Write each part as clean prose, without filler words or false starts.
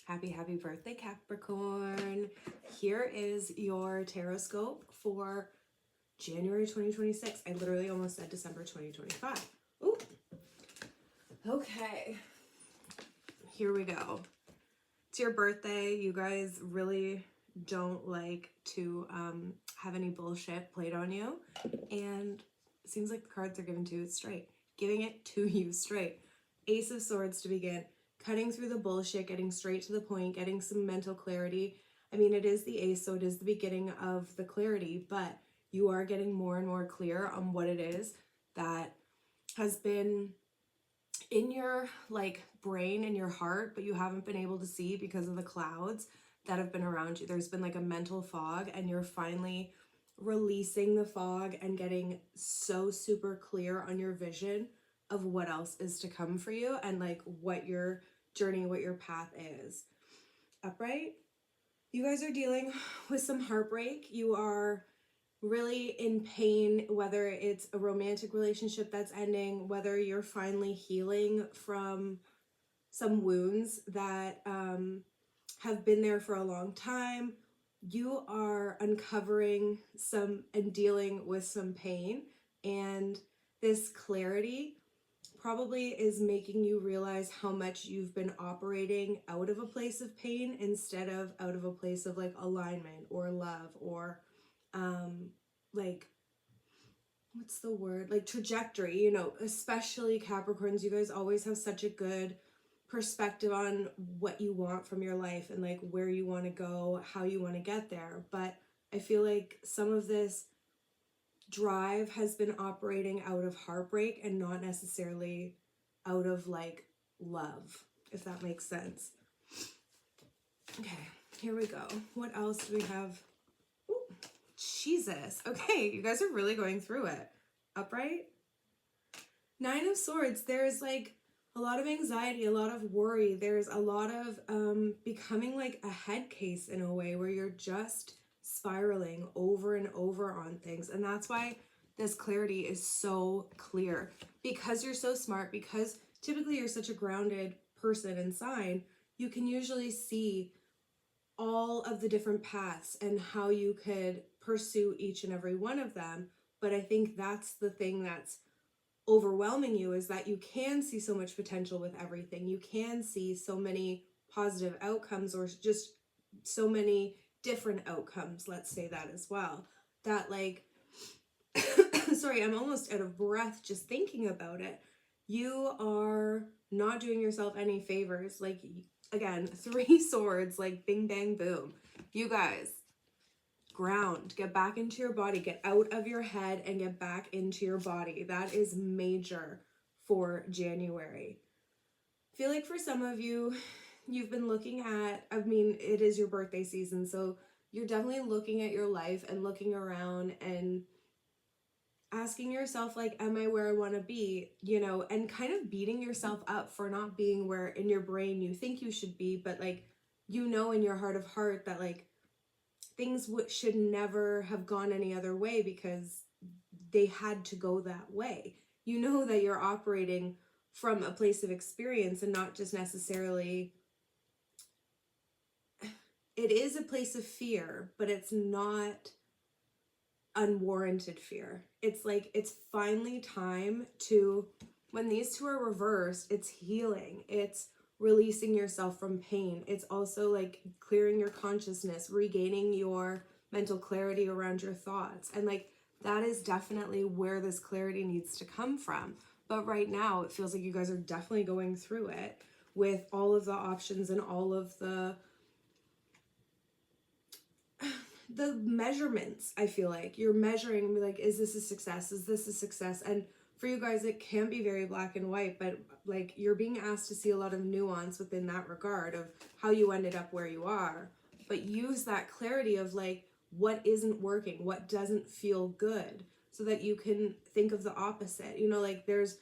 Happy birthday, Capricorn. Here is your Tarotscope for January 2026. I literally almost said December 2025. Ooh. Okay. Here we go. It's your birthday. You guys really don't like to have any bullshit played on you. And it seems like the cards are given to you straight. Giving it to you straight. Ace of Swords to begin. Cutting through the bullshit, getting straight to the point, getting some mental clarity. I mean, it is the ace, so it is the beginning of the clarity, but you are getting more and more clear on what it is that has been in your brain and your heart, but you haven't been able to see because of the clouds that have been around you. There's been like a mental fog, and you're finally releasing the fog and getting so super clear on your vision of what else is to come for you and like what your journey, what your path is. Upright, you guys are dealing with some heartbreak. You are really in pain, whether it's a romantic relationship that's ending, whether you're finally healing from some wounds that have been there for a long time. You are uncovering some and dealing with some pain, and this clarity probably is making you realize how much you've been operating out of a place of pain instead of out of a place of like alignment or love or like, what's the word, like trajectory, you know. Especially Capricorns, you guys always have such a good perspective on what you want from your life and like where you want to go, how you want to get there. But I feel like some of this drive has been operating out of heartbreak and not necessarily out of like love, if that makes sense. Okay, here we go. What else do we have? Ooh, Jesus. Okay, you guys are really going through it. Upright. 9 of Swords. There's like a lot of anxiety, a lot of worry. There's a lot of becoming like a head case in a way where you're just spiraling over and over on things. And that's why this clarity is so clear, because you're so smart, because typically you're such a grounded person and sign. You can usually see all of the different paths and how you could pursue each and every one of them. But I think that's the thing that's overwhelming you, is that you can see so much potential with everything. You can see so many positive outcomes, or just so many different outcomes, let's say that as well, that like sorry, I'm almost out of breath just thinking about it. You are not doing yourself any favors. Like, again, 3 swords, like bing bang boom. You guys, ground, get back into your body, get out of your head and get back into your body. That is major for January. I feel like for some of you, you've been looking at, I mean, it is your birthday season, so you're definitely looking at your life and looking around and asking yourself, like, am I where I want to be, you know, and kind of beating yourself up for not being where in your brain you think you should be, but like, you know, in your heart of heart that like things should never have gone any other way because they had to go that way. You know that you're operating from a place of experience and not just necessarily, it is a place of fear, but it's not unwarranted fear. It's like, it's finally time to, when these two are reversed, it's healing, it's releasing yourself from pain. It's also like clearing your consciousness, regaining your mental clarity around your thoughts. And like, that is definitely where this clarity needs to come from. But right now, it feels like you guys are definitely going through it with all of the options and all of the measurements. I feel like you're measuring and be like, is this a success? Is this a success? And for you guys, it can be very black and white, but like, you're being asked to see a lot of nuance within that regard of how you ended up where you are. But use that clarity of like, what isn't working, what doesn't feel good, so that you can think of the opposite. You know, like, there's,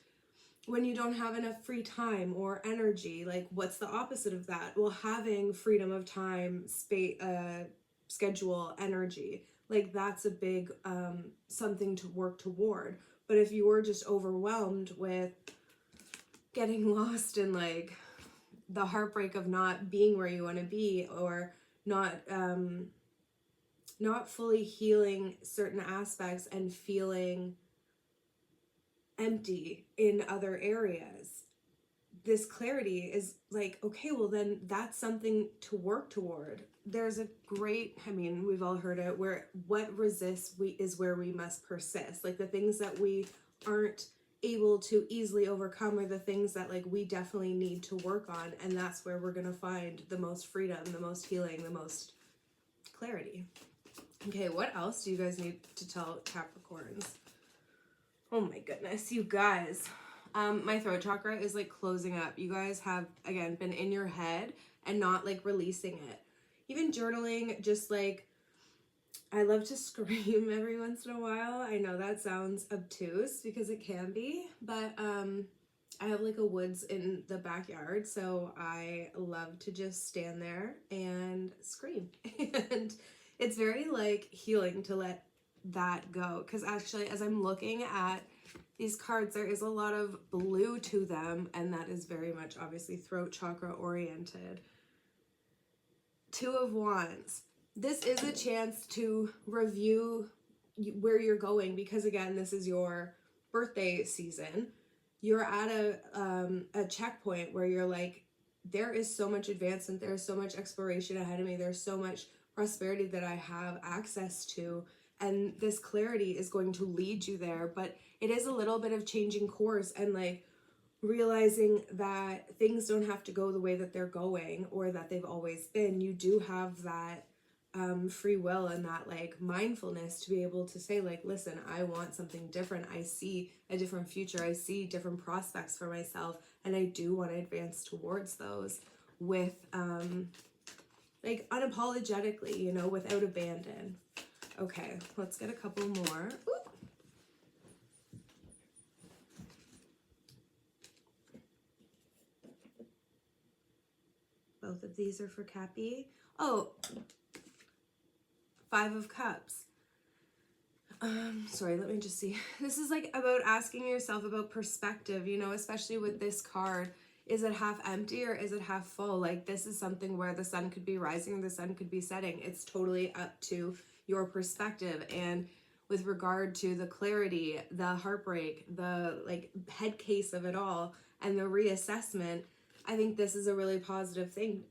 when you don't have enough free time or energy, like, what's the opposite of that? Well, having freedom of time, space, schedule, energy, like, that's a big something to work toward. But if you were just overwhelmed with getting lost in like the heartbreak of not being where you want to be, or not not fully healing certain aspects and feeling empty in other areas. This clarity is like, okay, well then that's something to work toward. There's a great, I mean, we've all heard it, where what resists is where we must persist. Like the things that we aren't able to easily overcome are the things that like we definitely need to work on, and that's where we're going to find the most freedom, the most healing, the most clarity. Okay, what else do you guys need to tell Capricorns? Oh my goodness, you guys. My throat chakra is like closing up. You guys have, again, been in your head and not like releasing it. Even journaling, just like, I love to scream every once in a while. I know that sounds obtuse because it can be, but I have like a woods in the backyard, so I love to just stand there and scream. And it's very like healing to let that go, because actually as I'm looking at these cards, there is a lot of blue to them, and that is very much obviously throat chakra oriented. Two of Wands. This is a chance to review where you're going, because again, this is your birthday season. You're at a checkpoint where you're like, there is so much advancement, there's so much exploration ahead of me, there's so much prosperity that I have access to, and this clarity is going to lead you there. But it is a little bit of changing course and like realizing that things don't have to go the way that they're going or that they've always been. You do have that free will and that like mindfulness to be able to say like, listen, I want something different. I see a different future. I see different prospects for myself, and I do want to advance towards those with like unapologetically, you know, without abandon. Okay, let's get a couple more. Ooh. Both of these are for Cappy. Oh, Five of Cups. Sorry, let me just see. This is like about asking yourself about perspective, you know, especially with this card. Is it half empty or is it half full? Like this is something where the sun could be rising, the sun could be setting. It's totally up to your perspective. And with regard to the clarity, the heartbreak, the like head case of it all, and the reassessment, I think this is a really positive thing.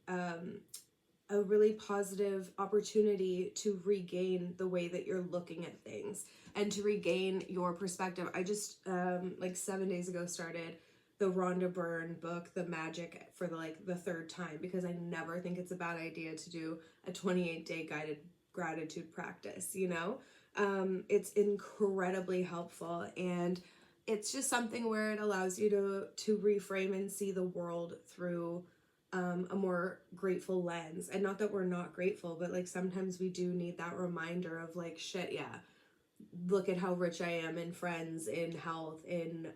A really positive opportunity to regain the way that you're looking at things and to regain your perspective. I just like 7 days ago started the Rhonda Byrne book, The Magic, for the third time, because I never think it's a bad idea to do a 28-day guided gratitude practice, you know? It's incredibly helpful, and it's just something where it allows you to reframe and see the world through a more grateful lens. And not that we're not grateful, but like sometimes we do need that reminder of like, shit, yeah, look at how rich I am in friends, in health, in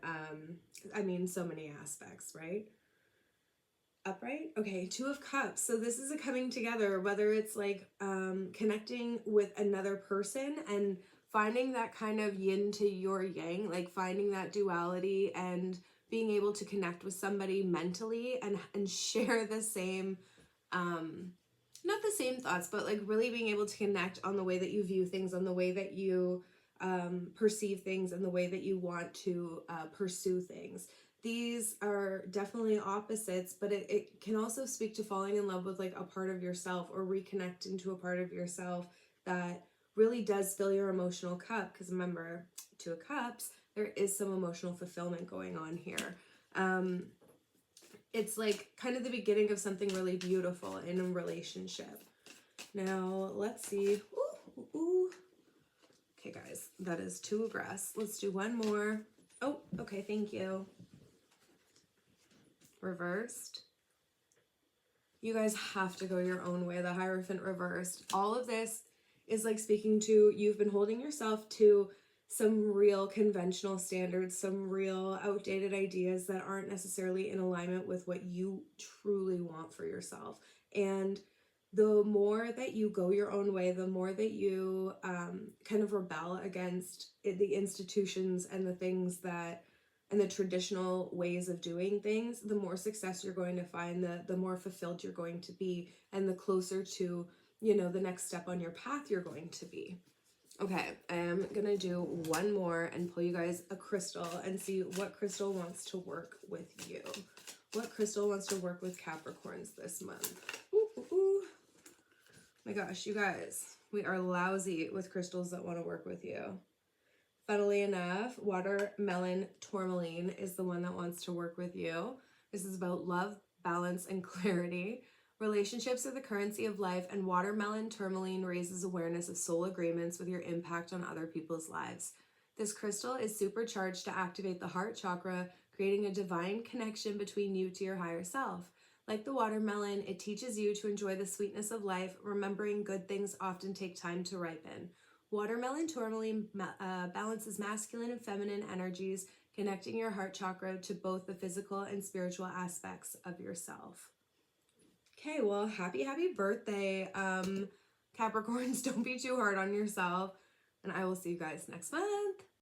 I mean so many aspects, right? Upright. Okay, Two of Cups. So this is a coming together, whether it's like connecting with another person and finding that kind of yin to your yang, like finding that duality and being able to connect with somebody mentally and share the same not the same thoughts, but like really being able to connect on the way that you view things, on the way that you perceive things, and the way that you want to pursue things. These are definitely opposites, but it can also speak to falling in love with like a part of yourself, or reconnecting to a part of yourself that really does fill your emotional cup. Because remember, Two of Cups, there is some emotional fulfillment going on here. It's like kind of the beginning of something really beautiful in a relationship. Now, let's see. Ooh, ooh. Okay, guys, that is too aggressive. Let's do one more. Oh, okay, thank you. Reversed. You guys have to go your own way. The Hierophant reversed. All of this is like speaking to, you've been holding yourself to some real conventional standards, some real outdated ideas that aren't necessarily in alignment with what you truly want for yourself. And the more that you go your own way, the more that you kind of rebel against the institutions and the things that and the traditional ways of doing things, the more success you're going to find, the more fulfilled you're going to be, and the closer to, you know, the next step on your path you're going to be. Okay, I am gonna do one more and pull you guys a crystal and see what crystal wants to work with you. What crystal wants to work with Capricorns this month? Ooh, ooh, ooh. My gosh, you guys, we are lousy with crystals that want to work with you. Funnily enough, watermelon tourmaline is the one that wants to work with you. This is about love, balance, and clarity. Relationships are the currency of life, and watermelon tourmaline raises awareness of soul agreements with your impact on other people's lives. This crystal is supercharged to activate the heart chakra, creating a divine connection between you to your higher self. Like the watermelon, it teaches you to enjoy the sweetness of life, remembering good things often take time to ripen. Watermelon tourmaline balances masculine and feminine energies, connecting your heart chakra to both the physical and spiritual aspects of yourself. Okay, well, happy birthday, Capricorns. Don't be too hard on yourself, and I will see you guys next month.